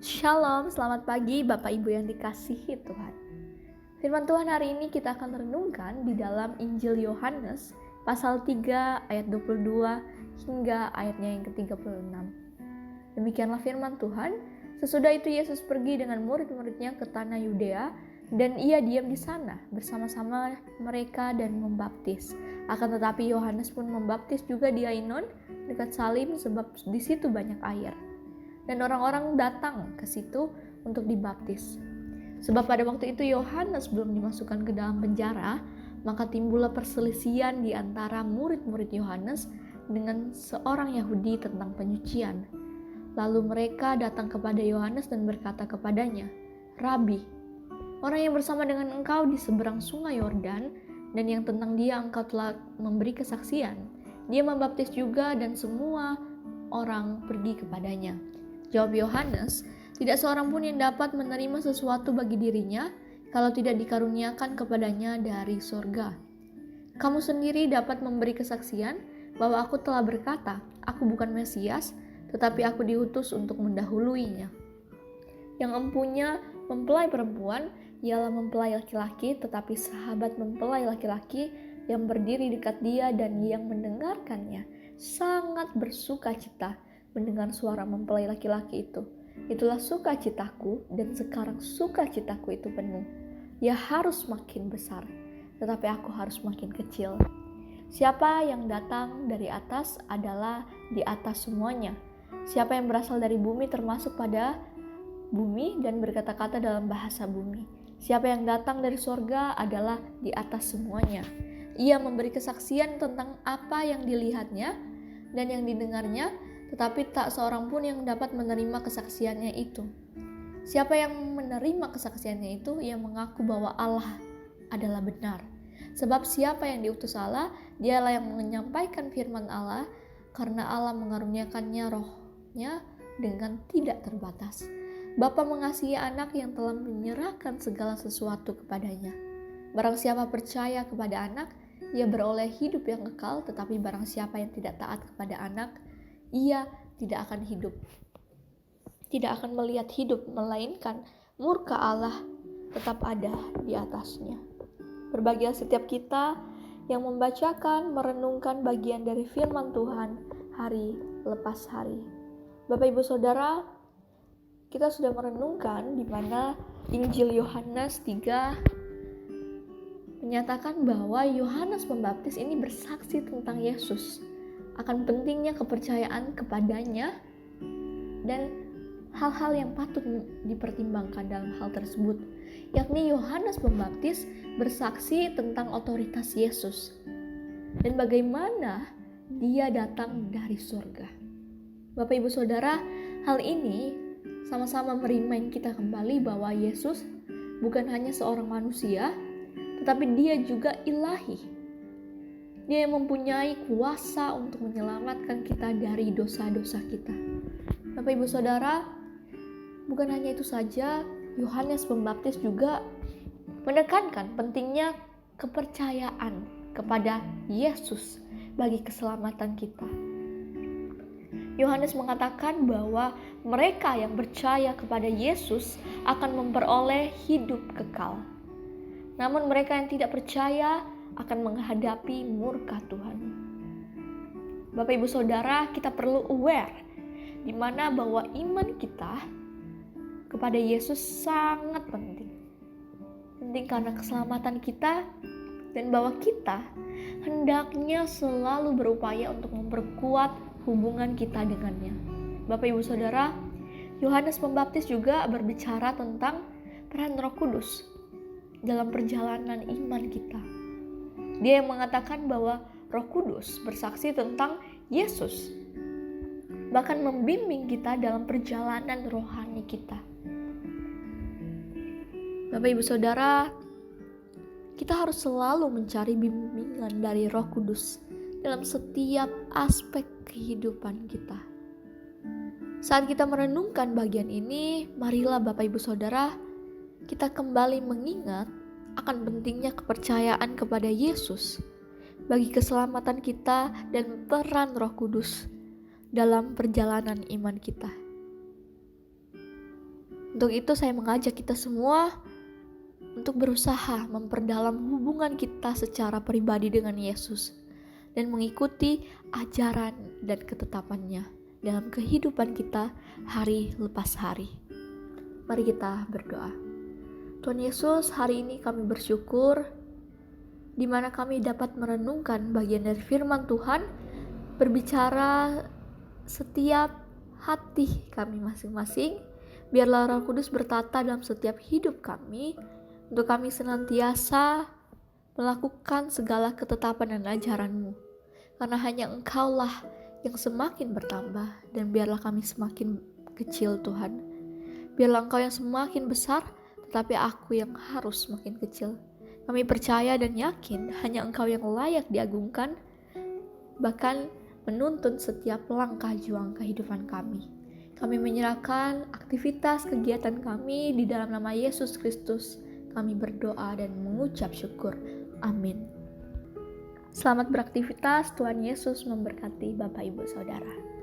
Shalom, selamat pagi Bapak Ibu yang dikasihi Tuhan. Firman Tuhan hari ini kita akan renungkan di dalam Injil Yohanes pasal 3 ayat 22 hingga ayatnya yang ke-36. Demikianlah firman Tuhan. Sesudah itu Yesus pergi dengan murid-muridnya ke tanah Yudea dan ia diam di sana bersama-sama mereka dan membaptis. Akan tetapi Yohanes pun membaptis juga di Ainon dekat Salim sebab di situ banyak air. Dan orang-orang datang ke situ untuk dibaptis. Sebab pada waktu itu Yohanes belum dimasukkan ke dalam penjara, maka timbullah perselisihan di antara murid-murid Yohanes dengan seorang Yahudi tentang penyucian. Lalu mereka datang kepada Yohanes dan berkata kepadanya, "Rabi, orang yang bersama dengan engkau di seberang sungai Yordan dan yang tentang dia engkau telah memberi kesaksian, dia membaptis juga dan semua orang pergi kepadanya." Jawab Yohanes, "Tidak seorang pun yang dapat menerima sesuatu bagi dirinya kalau tidak dikaruniakan kepadanya dari sorga. Kamu sendiri dapat memberi kesaksian bahwa aku telah berkata, aku bukan Mesias, tetapi aku diutus untuk mendahuluinya. Yang empunya mempelai perempuan ialah mempelai laki-laki, tetapi sahabat mempelai laki-laki yang berdiri dekat dia dan yang mendengarkannya sangat bersuka cita mendengar suara mempelai laki-laki itu. Itulah sukacitaku, dan sekarang sukacitaku itu penuh. Ia harus makin besar, tetapi aku harus makin kecil. Siapa yang datang dari atas adalah di atas semuanya. Siapa yang berasal dari bumi termasuk pada bumi dan berkata-kata dalam bahasa bumi. Siapa yang datang dari sorga adalah di atas semuanya. Ia memberi kesaksian tentang apa yang dilihatnya dan yang didengarnya, tetapi tak seorang pun yang dapat menerima kesaksiannya itu. Siapa yang menerima kesaksiannya itu, ia mengaku bahwa Allah adalah benar. Sebab siapa yang diutus Allah, dialah yang menyampaikan firman Allah, karena Allah mengaruniakannya rohnya dengan tidak terbatas. Bapa mengasihi anak yang telah menyerahkan segala sesuatu kepadanya. Barang siapa percaya kepada anak, ia beroleh hidup yang kekal, tetapi barang siapa yang tidak taat kepada anak, ia tidak akan melihat hidup, melainkan murka Allah tetap ada di atasnya. Berbahagia setiap kita yang membacakan, merenungkan bagian dari firman Tuhan hari lepas hari. Bapak Ibu Saudara, kita sudah merenungkan di mana Injil Yohanes 3 menyatakan bahwa Yohanes Pembaptis ini bersaksi tentang Yesus, akan pentingnya kepercayaan kepadanya dan hal-hal yang patut dipertimbangkan dalam hal tersebut, yakni Yohanes Pembaptis bersaksi tentang otoritas Yesus dan bagaimana dia datang dari surga. Bapak Ibu Saudara, hal ini sama-sama merimain kita kembali bahwa Yesus bukan hanya seorang manusia, tetapi dia juga ilahi. Dia yang mempunyai kuasa untuk menyelamatkan kita dari dosa-dosa kita. Bapak Ibu Saudara, bukan hanya itu saja, Yohanes Pembaptis juga menekankan pentingnya kepercayaan kepada Yesus bagi keselamatan kita. Yohanes mengatakan bahwa mereka yang percaya kepada Yesus akan memperoleh hidup kekal. Namun mereka yang tidak percaya akan menghadapi murka Tuhan. Bapak Ibu Saudara, kita perlu aware di mana bahwa iman kita kepada Yesus sangat penting. Penting karena keselamatan kita dan bahwa kita hendaknya selalu berupaya untuk memperkuat hubungan kita dengannya. Bapak Ibu Saudara, Yohanes Pembaptis juga berbicara tentang peran Roh Kudus dalam perjalanan iman kita. Dia yang mengatakan bahwa Roh Kudus bersaksi tentang Yesus, bahkan membimbing kita dalam perjalanan rohani kita. Bapak Ibu Saudara, kita harus selalu mencari bimbingan dari Roh Kudus dalam setiap aspek kehidupan kita. Saat kita merenungkan bagian ini, marilah Bapak Ibu Saudara, kita kembali mengingat akan pentingnya kepercayaan kepada Yesus bagi keselamatan kita dan peran Roh Kudus dalam perjalanan iman kita. Untuk itu saya mengajak kita semua untuk berusaha memperdalam hubungan kita secara pribadi dengan Yesus dan mengikuti ajaran dan ketetapannya dalam kehidupan kita hari lepas hari. Mari kita berdoa. Tuhan Yesus, hari ini kami bersyukur di mana kami dapat merenungkan bagian dari firman Tuhan, berbicara setiap hati kami masing-masing. Biarlah Roh Kudus bertata dalam setiap hidup kami, untuk kami senantiasa melakukan segala ketetapan dan ajaran-Mu. Karena hanya Engkaulah yang semakin bertambah, dan biarlah kami semakin kecil Tuhan. Biarlah Engkau yang semakin besar, tetapi aku yang harus semakin kecil. Kami percaya dan yakin hanya Engkau yang layak diagungkan, bahkan menuntun setiap langkah juang kehidupan kami. Kami menyerahkan aktivitas kegiatan kami di dalam nama Yesus Kristus. Kami berdoa dan mengucap syukur. Amin. Selamat beraktivitas, Tuhan Yesus memberkati Bapak Ibu Saudara.